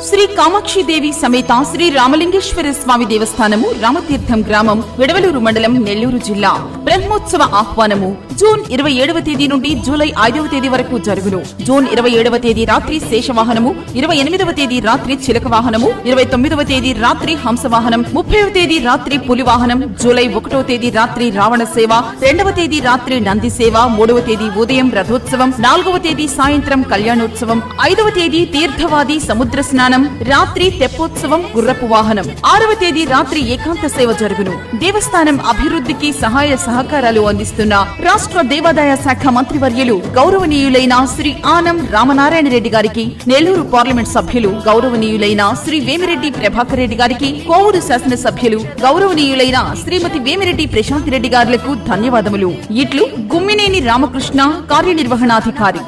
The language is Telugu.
శ్రీ కామాక్షిదేవి సమేత శ్రీ రామలింగేశ్వర స్వామి దేవస్థానము రామతీర్థం గ్రామం విడవలూరు మండలం నెల్లూరు జిల్లా బ్రహ్మోత్సవ ఆహ్వానము జూన్ 27వ తేదీ నుండి జూలై 5వ తేదీ వరకు జరుగును. జూన్ 27వ తేదీ రాత్రి శేషవాహనము, 28వ తేదీ రాత్రి చిలక వాహనము, 29వ తేదీ రాత్రి హంసవాహనం, 30వ తేదీ రాత్రి పులి వాహనం, జూలై 1వ తేదీ రాత్రి రావణ సేవ, 2వ తేదీ రాత్రి నంది సేవ, 3వ తేదీ ఉదయం రథోత్సవం, 4వ తేదీ సాయంత్రం కళ్యాణోత్సవం, 5వ తేదీ తీర్థవాది సముద్ర స్నానం, రాత్రి తెప్పోత్సవం గుర్రపు వాహనం, 6వ తేదీ రాత్రి ఏకాంత సేవ జరుగును. దేవస్థానం అభివృద్ధికి సహాయ సహకారాలు అందిస్తున్న రాష్ట్ర దేవాదాయ శాఖ మంత్రివర్యులు గౌరవనీయులైన శ్రీ ఆనం రామనారాయణ రెడ్డి గారికి, నెల్లూరు పార్లమెంట్ సభ్యులు గౌరవనీయులైన శ్రీ వేమిరెడ్డి ప్రభాకర్ రెడ్డి గారికి, కోవూరు శాసన సభ్యులు గౌరవనీయులైన శ్రీమతి వేమిరెడ్డి ప్రశాంత్ రెడ్డి గారులకు ధన్యవాదములు. ఇట్లు గుమ్మినేని రామకృష్ణ, కార్యనిర్వహణాధికారి.